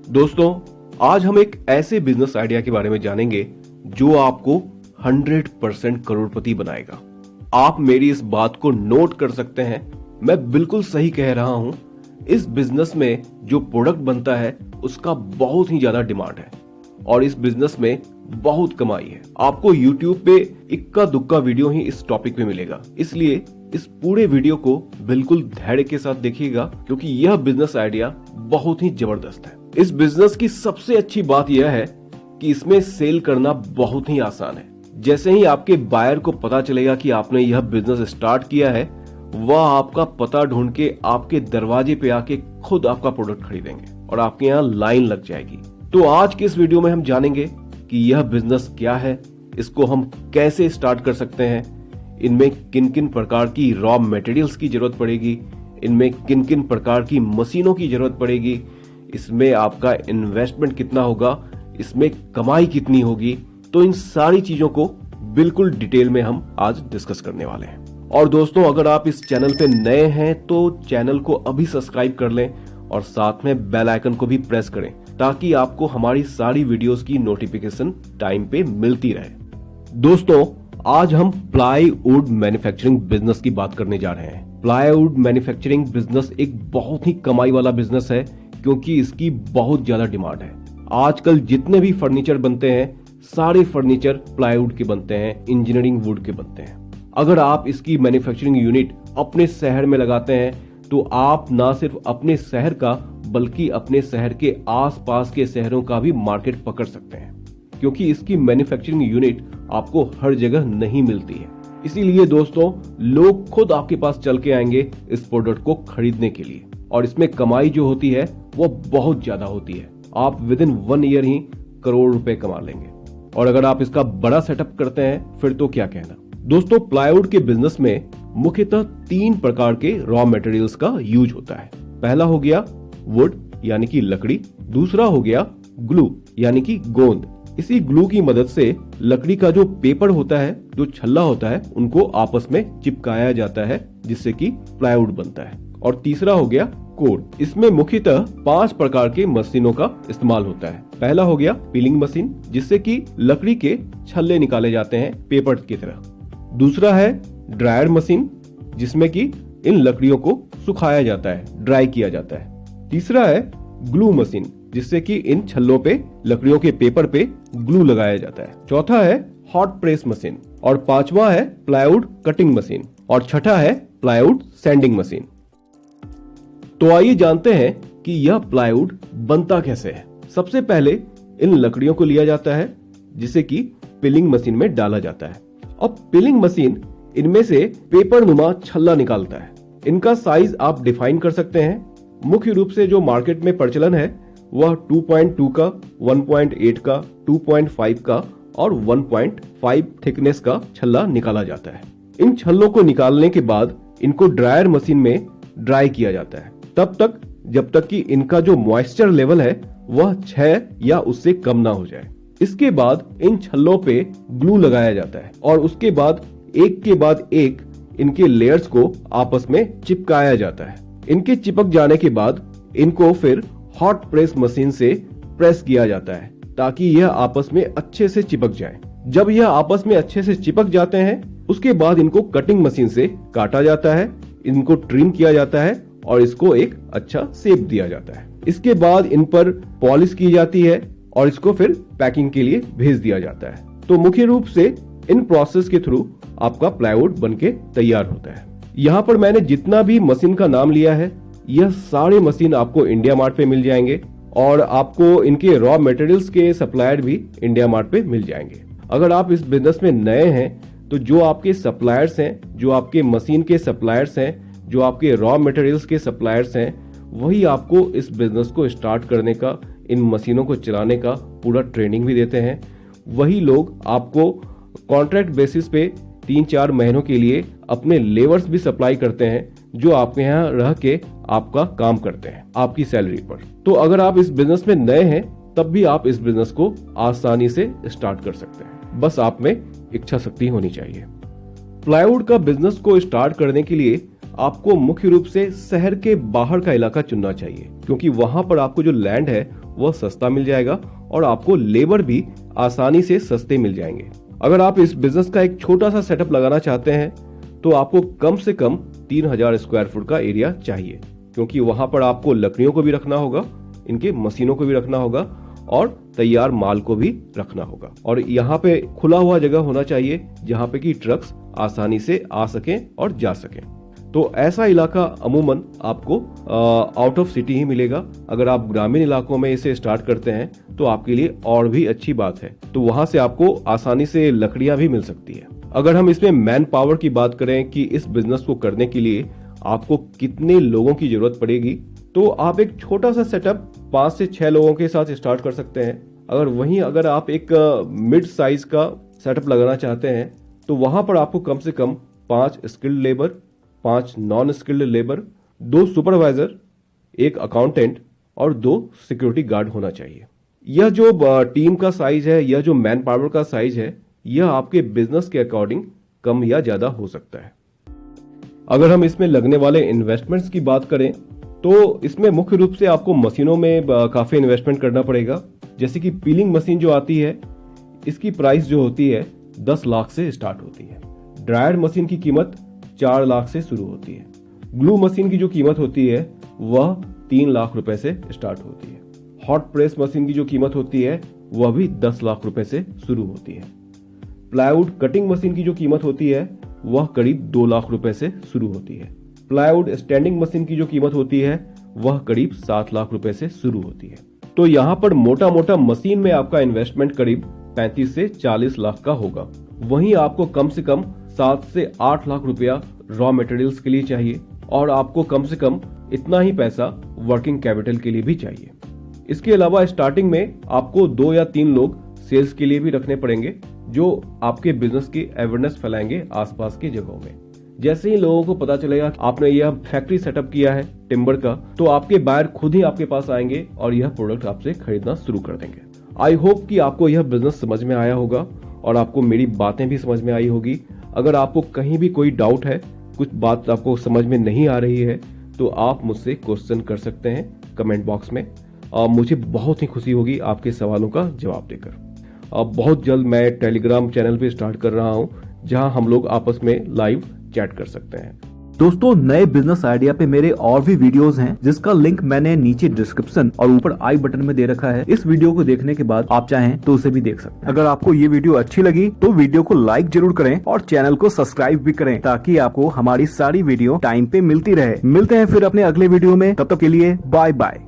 दोस्तों, आज हम एक ऐसे बिजनेस आइडिया के बारे में जानेंगे जो आपको 100% करोड़पति बनाएगा। आप मेरी इस बात को नोट कर सकते हैं, मैं बिल्कुल सही कह रहा हूं। इस बिजनेस में जो प्रोडक्ट बनता है उसका बहुत ही ज्यादा डिमांड है और इस बिजनेस में बहुत कमाई है। आपको YouTube पे इक्का दुक्का वीडियो ही इस टॉपिक पे मिलेगा, इसलिए इस पूरे वीडियो को बिल्कुल धैर्य के साथ देखिएगा क्योंकि यह बिजनेस आइडिया बहुत ही जबरदस्त है। इस बिजनेस की सबसे अच्छी बात यह है कि इसमें सेल करना बहुत ही आसान है। जैसे ही आपके बायर को पता चलेगा कि आपने यह बिजनेस स्टार्ट किया है, वह आपका पता ढूंढ के आपके दरवाजे पे आके खुद आपका प्रोडक्ट खरीदेंगे और आपके यहाँ लाइन लग जाएगी। तो आज के इस वीडियो में हम जानेंगे कि यह बिजनेस क्या है, इसको हम कैसे स्टार्ट कर सकते हैं, इनमें किन किन प्रकार की रॉ मटेरियल्स की जरूरत पड़ेगी, इनमें किन किन प्रकार की मशीनों की जरूरत पड़ेगी, इसमें आपका इन्वेस्टमेंट कितना होगा, इसमें कमाई कितनी होगी। तो इन सारी चीजों को बिल्कुल डिटेल में हम आज डिस्कस करने वाले हैं। और दोस्तों, अगर आप इस चैनल पे नए हैं तो चैनल को अभी सब्सक्राइब कर लें और साथ में बेल आइकन को भी प्रेस करें ताकि आपको हमारी सारी वीडियोस की नोटिफिकेशन टाइम पे मिलती रहे। दोस्तों, आज हम प्लाईवुड मैन्युफैक्चरिंग बिजनेस की बात करने जा रहे हैं। प्लाईवुड मैन्युफैक्चरिंग बिजनेस एक बहुत ही कमाई वाला बिजनेस है क्योंकि इसकी बहुत ज्यादा डिमांड है। आजकल जितने भी फर्नीचर बनते हैं सारे फर्नीचर प्लाईवुड के बनते हैं, इंजीनियरिंग वुड के बनते हैं। अगर आप इसकी मैन्युफैक्चरिंग यूनिट अपने शहर में लगाते हैं तो आप ना सिर्फ अपने शहर का बल्कि अपने शहर के आसपास के शहरों का भी मार्केट पकड़ सकते हैं क्योंकि इसकी मैन्युफैक्चरिंग यूनिट आपको हर जगह नहीं मिलती है। इसीलिए दोस्तों, लोग खुद आपके पास चल के आएंगे इस प्रोडक्ट को खरीदने के लिए और इसमें कमाई जो होती है वो बहुत ज्यादा होती है। आप विद इन 1 ईयर ही करोड़ रुपए कमा लेंगे और अगर आप इसका बड़ा सेटअप करते हैं फिर तो क्या कहना। दोस्तों, प्लाईवुड के बिजनेस में मुख्यतः 3 प्रकार के रॉ मटेरियल्स का यूज होता है। पहला हो गया वुड यानी कि लकड़ी, दूसरा हो गया ग्लू यानी कि गोंद। इसी ग्लू की मदद से लकड़ी का जो पेपर होता है, जो छल्ला होता है, उनको आपस में चिपकाया जाता है जिससे कि प्लाईवुड बनता है। और तीसरा हो गया कोर। इसमें मुख्यतः 5 प्रकार के मशीनों का इस्तेमाल होता है। पहला हो गया पीलिंग मशीन जिससे कि लकड़ी के छल्ले निकाले जाते हैं पेपर की तरह। दूसरा है ड्रायर मशीन जिसमें कि इन लकड़ियों को सुखाया जाता है, ड्राई किया जाता है। तीसरा है ग्लू मशीन जिससे कि इन छल्लों पे लकड़ियों के पेपर पे ग्लू लगाया जाता है। चौथा है हॉट प्रेस मशीन और पांचवा है प्लाईवुड कटिंग मशीन और छठा है प्लाईवुड सैंडिंग मशीन। तो आइए जानते हैं कि यह प्लाईवुड बनता कैसे है। सबसे पहले इन लकड़ियों को लिया जाता है जिसे कि पिलिंग मशीन में डाला जाता है। अब पिलिंग मशीन इनमें से पेपर नुमा छल्ला निकालता है। इनका साइज आप डिफाइन कर सकते हैं। मुख्य रूप से जो मार्केट में प्रचलन है वह 2.2 का, 1.8 का, 2.5 का और 1.5 थिकनेस का छल्ला निकाला जाता है। इन छल्लों को निकालने के बाद इनको ड्रायर मशीन में ड्राई किया जाता है तब तक जब तक कि इनका जो मॉइस्चर लेवल है वह 6 या उससे कम ना हो जाए। इसके बाद इन छल्लों पे ग्लू लगाया जाता है और उसके बाद एक के बाद एक इनके लेयर्स को आपस में चिपकाया जाता है। इनके चिपक जाने के बाद इनको फिर हॉट प्रेस मशीन से प्रेस किया जाता है ताकि यह आपस में अच्छे से चिपक जाए। जब यह आपस में अच्छे से चिपक जाते हैं उसके बाद इनको कटिंग मशीन से काटा जाता है, इनको ट्रिम किया जाता है और इसको एक अच्छा शेप दिया जाता है। इसके बाद इन पर पॉलिश की जाती है और इसको फिर पैकिंग के लिए भेज दिया जाता है। तो मुख्य रूप से इन प्रोसेस के थ्रू आपका प्लाईवुड बनके तैयार होता है। यहाँ पर मैंने जितना भी मशीन का नाम लिया है यह सारे मशीन आपको इंडिया मार्ट पे मिल जाएंगे और आपको इनके रॉ मटेरियल्स के सप्लायर भी इंडिया मार्ट पे मिल जाएंगे। अगर आप इस बिजनेस में नए हैं तो जो आपके सप्लायर्स हैं, जो आपके मशीन के सप्लायर्स हैं, जो आपके रॉ मटेरियल्स के सप्लायर्स हैं, वही आपको इस बिजनेस को स्टार्ट करने का, इन मशीनों को चलाने का पूरा ट्रेनिंग भी देते हैं। वही लोग आपको कॉन्ट्रैक्ट बेसिस पे 3-4 महीनों के लिए अपने लेबर्स भी सप्लाई करते हैं जो आपके यहाँ रह के आपका काम करते हैं आपकी सैलरी पर। तो अगर आप इस बिजनेस में नए हैं तब भी आप इस बिजनेस को आसानी से स्टार्ट कर सकते हैं, बस आप में इच्छा शक्ति होनी चाहिए। प्लाईवुड का बिजनेस को स्टार्ट करने के लिए आपको मुख्य रूप से शहर के बाहर का इलाका चुनना चाहिए, क्योंकि वहां पर आपको जो लैंड है वह सस्ता मिल जाएगा और आपको लेबर भी आसानी से सस्ते मिल जाएंगे। अगर आप इस बिजनेस का एक छोटा सा सेटअप लगाना चाहते हैं तो आपको कम से कम 3000 स्क्वायर फुट का एरिया चाहिए, क्योंकि वहां पर आपको लकड़ियों को भी रखना होगा, इनके मशीनों को भी रखना होगा और तैयार माल को भी रखना होगा। और यहाँ पे खुला हुआ जगह होना चाहिए जहाँ पे कि ट्रक्स आसानी से आ सकें और जा सकें। तो ऐसा इलाका अमूमन आपको आउट ऑफ सिटी ही मिलेगा। अगर आप ग्रामीण इलाकों में इसे स्टार्ट करते हैं तो आपके लिए और भी अच्छी बात है, तो वहां से आपको आसानी से लकड़ियां भी मिल सकती है। अगर हम इसमें मैन पावर की बात करें कि इस बिजनेस को करने के लिए आपको कितने लोगों की जरूरत पड़ेगी, तो आप एक छोटा सा सेटअप 5 से 6 लोगों के साथ स्टार्ट कर सकते हैं। अगर आप एक मिड साइज का सेटअप लगाना चाहते हैं तो वहां पर आपको कम से कम 5 skilled labour, 5 non skilled labour, 2 supervisor, 1 accountant और 2 सिक्योरिटी गार्ड होना चाहिए। यह जो टीम का साइज है, यह जो मैन पावर का साइज है, यह आपके बिजनेस के अकॉर्डिंग कम या ज्यादा हो सकता है। अगर हम इसमें लगने वाले इन्वेस्टमेंट्स की बात करें तो इसमें मुख्य रूप से आपको मशीनों में काफी इन्वेस्टमेंट करना पड़ेगा। जैसे कि पीलिंग मशीन जो आती है, इसकी प्राइस जो होती है 10 लाख से स्टार्ट होती है। ड्रायर मशीन की कीमत 4 लाख से शुरू होती है। ग्लू मशीन की जो कीमत होती है वह 3 लाख रुपए से स्टार्ट होती है। हॉट प्रेस मशीन की जो कीमत होती है वह भी 10 लाख रुपए से शुरू होती है। प्लाईवुड कटिंग मशीन की जो कीमत होती है वह करीब 2 लाख रुपए से शुरू होती है। प्लाईवुड स्टैंडिंग मशीन की जो कीमत होती है वह करीब 7 लाख रुपए से शुरू होती है। तो यहाँ पर मोटा मोटा मशीन में आपका इन्वेस्टमेंट करीब 35 से 40 लाख का होगा। वहीं आपको कम से कम 7 से 8 लाख रुपया रॉ मटेरियल्स के लिए चाहिए और आपको कम से कम इतना ही पैसा वर्किंग कैपिटल के लिए भी चाहिए। इसके अलावा स्टार्टिंग में आपको 2 या 3 लोग सेल्स के लिए भी रखने पड़ेंगे, जो आपके बिजनेस की अवेयरनेस फैलाएंगे आसपास की जगहों में। जैसे ही लोगों को पता चलेगा आपने यह फैक्ट्री सेटअप किया है टिम्बर का, तो आपके बायर खुद ही आपके पास आएंगे और यह प्रोडक्ट आपसे खरीदना शुरू कर देंगे। आई होप कि आपको यह बिजनेस समझ में आया होगा और आपको मेरी बातें भी समझ में आई होगी। अगर आपको कहीं भी कोई डाउट है, कुछ बात आपको समझ में नहीं आ रही है, तो आप मुझसे क्वेश्चन कर सकते हैं कमेंट बॉक्स में और मुझे बहुत ही खुशी होगी आपके सवालों का जवाब देकर। अब बहुत जल्द मैं टेलीग्राम चैनल पे स्टार्ट कर रहा हूं, जहां हम लोग आपस में लाइव चैट कर सकते हैं। दोस्तों, नए बिजनेस आइडिया पे मेरे और भी वीडियोस हैं, जिसका लिंक मैंने नीचे डिस्क्रिप्शन और ऊपर आई बटन में दे रखा है। इस वीडियो को देखने के बाद आप चाहें तो उसे भी देख सकते हैं। अगर आपको ये वीडियो अच्छी लगी तो वीडियो को लाइक जरूर करें और चैनल को सब्सक्राइब भी करें, ताकि आपको हमारी सारी वीडियो टाइम पे मिलती रहे। मिलते हैं फिर अपने अगले वीडियो में, तब तक के लिए बाय बाय।